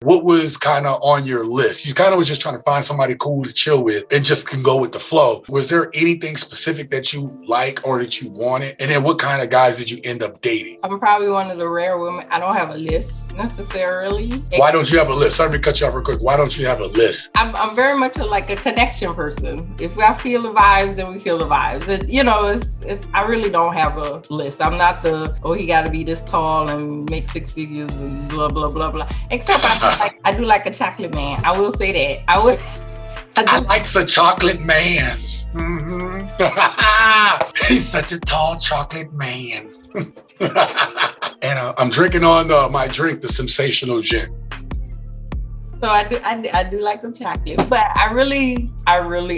what was kind of on your list? You kind of was just trying to find somebody cool to chill with and just can go with the flow. Was there anything specific that you like or that you wanted? And then what kind of guys did you end up dating? I'm probably one of the rare women. I don't have a list necessarily. Why don't you have a list? Sorry to cut you off real quick. Why don't you have a list? I'm very much like a connection person. If I feel the vibes, then we feel the vibes. I really don't have a list. I'm not he got to be this tall and make 6 figures and blah, blah, blah, blah. Except I do like a chocolate man. I will say that. I like the chocolate man. Mm-hmm. He's such a tall chocolate man. And I'm drinking on my drink, the Simsational Gent. So I do like the chocolate, but I really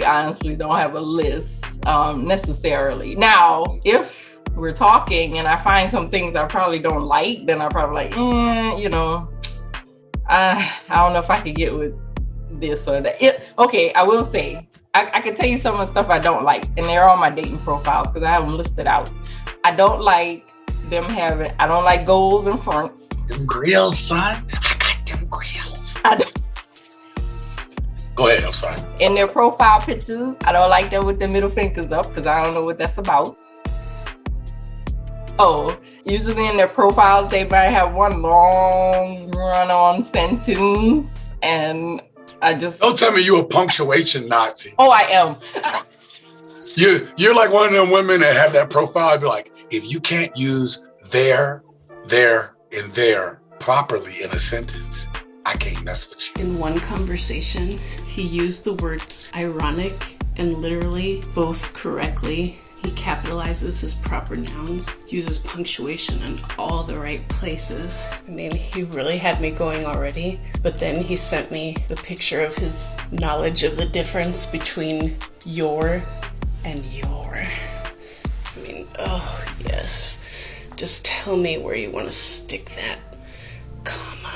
honestly don't have a list necessarily. Now, if we're talking and I find some things I probably don't like, then I'm probably like, I don't know if I could get with this or that. Okay, I will say, I can tell you some of the stuff I don't like, and they're on my dating profiles because I have them listed out. I don't like goals and fronts. Them grills, son. I got them grills. Go ahead, I'm sorry. In their profile pictures, I don't like them with their middle fingers up because I don't know what that's about. Oh, usually in their profiles, they might have one long run-on sentence, and I just... Don't tell me you a punctuation Nazi. Oh, I am. You're like one of them women that have that profile. I'd be like, if you can't use there, and there properly in a sentence, I can't mess with you. In one conversation, he used the words ironic and literally both correctly. He capitalizes his proper nouns, uses punctuation in all the right places. I mean, he really had me going already, but then he sent me the picture of his knowledge of the difference between your and your. I mean, oh yes. Just tell me where you want to stick that comma.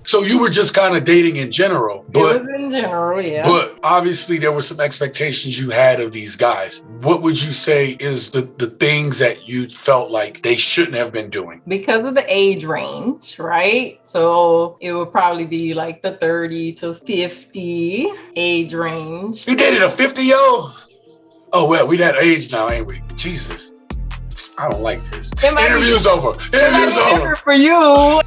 So you were just kind of dating in general. But, it was in general, yeah. But obviously there were some expectations you had of these guys. What would you say is the things that you felt like they shouldn't have been doing? Because of the age range, right? So it would probably be like the 30 to 50 age range. You dated a 50-year-old? Oh, well, we that age now, ain't we? Jesus. I don't like this. Interview's over. Interview's over. For you.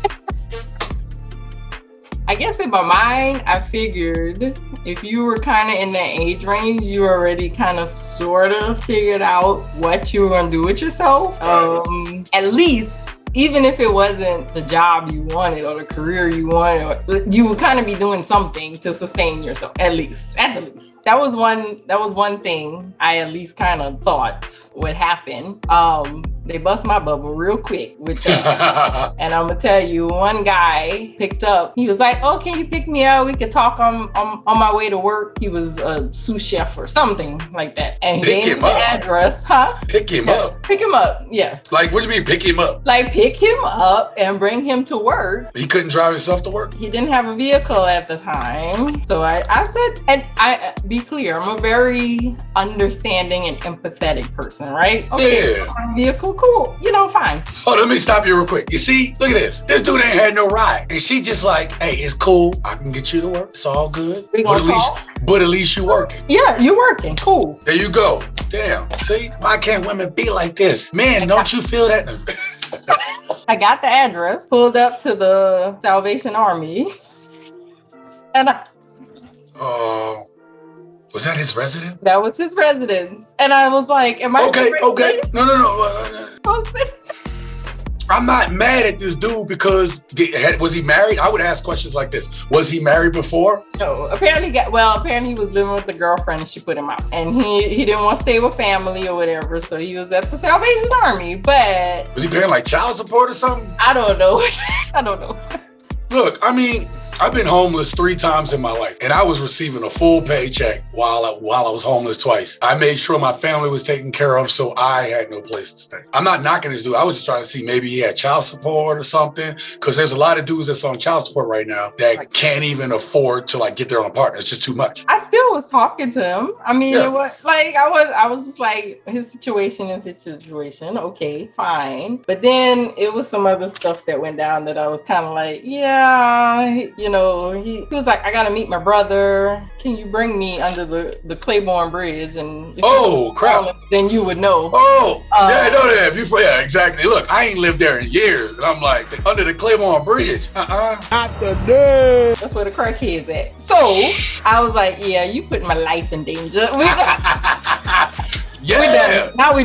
I guess in my mind, I figured if you were kind of in that age range, you already kind of sort of figured out what you were going to do with yourself. At least, even if it wasn't the job you wanted or the career you wanted, you would kind of be doing something to sustain yourself, at least. That was one thing I at least kind of thought would happen. They bust my bubble real quick with that. And I'm gonna tell you, one guy picked up, he was like, oh, can you pick me up? We could talk on my way to work. He was a sous chef or something like that. And he gave me the address. Huh? Pick him up? Pick him up, yeah. Like, what do you mean pick him up? Like pick him up and bring him to work. He couldn't drive himself to work? He didn't have a vehicle at the time. So I said, and I be clear, I'm a very understanding and empathetic person, right? Okay, yeah. Vehicle, cool, fine. Oh, let me stop you real quick. You see, look at this. This dude ain't had no ride. And she just like, hey, it's cool. I can get you to work. It's all good. But at least you working. Yeah, you're working. Cool. There you go. Damn. See, why can't women be like this? Man, don't you feel that? I got the address, pulled up to the Salvation Army. And was that his residence? That was his residence. And I was like, am I okay. No. I'm not mad at this dude because was he married? I would ask questions like this. Was he married before? No, apparently he was living with a girlfriend and she put him out. And he didn't want to stay with family or whatever, so he was at the Salvation Army, but... Was he paying like child support or something? I don't know. Look, I mean, I've been homeless 3 times in my life, and I was receiving a full paycheck while I was homeless twice. I made sure my family was taken care of, so I had no place to stay. I'm not knocking this dude. I was just trying to see maybe he had child support or something, because there's a lot of dudes that's on child support right now that can't even afford to get their own apartment. It's just too much. I still was talking to him. I mean, It was like I was just like, his situation is his situation. Okay, fine. But then it was some other stuff that went down that I was kind of like, yeah, he was like, I gotta meet my brother. Can you bring me under the Claiborne Bridge? And if crap, then you would know. Yeah, I know that. Yeah, exactly. Look, I ain't lived there in years, and I'm like, under the Claiborne Bridge. Not the day. That's where the crackheads at. So I was like, yeah, you put my life in danger. Yeah. We're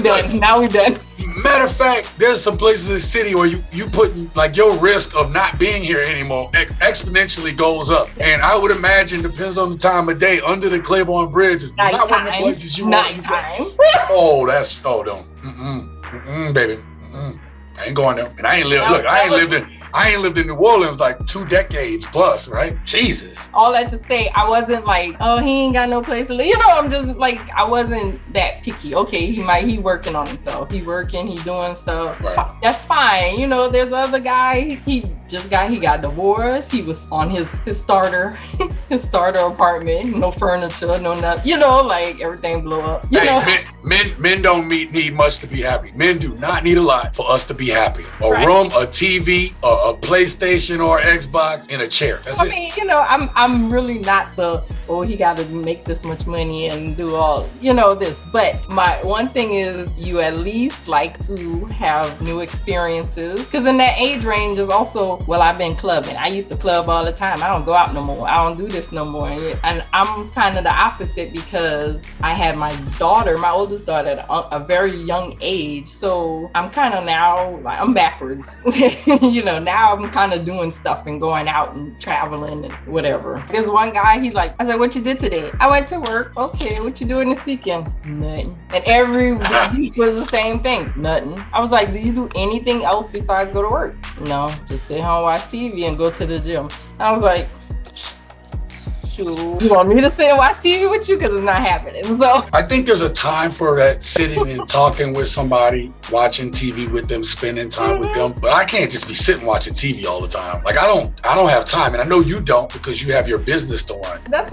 done. Now we done. Matter of fact, there's some places in the city where you putting like your risk of not being here anymore exponentially goes up. And I would imagine, depends on the time of day, under the Claiborne Bridge is not one of the places you want to go. Don't. Baby. I ain't going there. And I ain't lived. Look, I ain't lived in New Orleans like 2 decades plus, right? Jesus. All that to say, I wasn't like, oh, he ain't got no place to live. I'm just like, I wasn't that picky. Okay, he working on himself. He doing stuff. Right. That's fine. There's other guy. He got divorced. He was on his starter apartment. No furniture, no nothing. Like everything blew up. Men don't need much to be happy. Men do not need a lot for us to be happy. A room, a TV, a PlayStation or Xbox, and a chair. That's it. I'm really not he got to make this much money and do all, this. But my one thing is, you at least like to have new experiences. Because in that age range is also, I've been clubbing. I used to club all the time. I don't go out no more. I don't do this no more. And I'm kind of the opposite because I had my oldest daughter at a very young age. So I'm kind of now, like, I'm backwards. Now I'm kind of doing stuff and going out and traveling and whatever. There's one guy, I said, what you did today? I went to work. Okay, what you doing this weekend? Nothing. And every week was the same thing. Nothing. I was like, do you do anything else besides go to work? No, just sit home, watch TV and go to the gym. I was like, you want me to sit and watch TV with you? Because it's not happening. So I think there's a time for that, sitting and talking with somebody, watching TV with them, spending time with them. But I can't just be sitting watching TV all the time. Like I don't have time, and I know you don't because you have your business to run. That's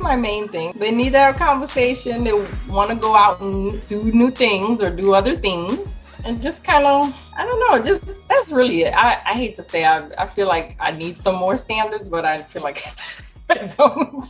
my main thing. They need to have a conversation. They want to go out and do new things or do other things, and just kind of, I don't know, just that's really it. I hate to say I feel like I need some more standards, but I feel like I don't.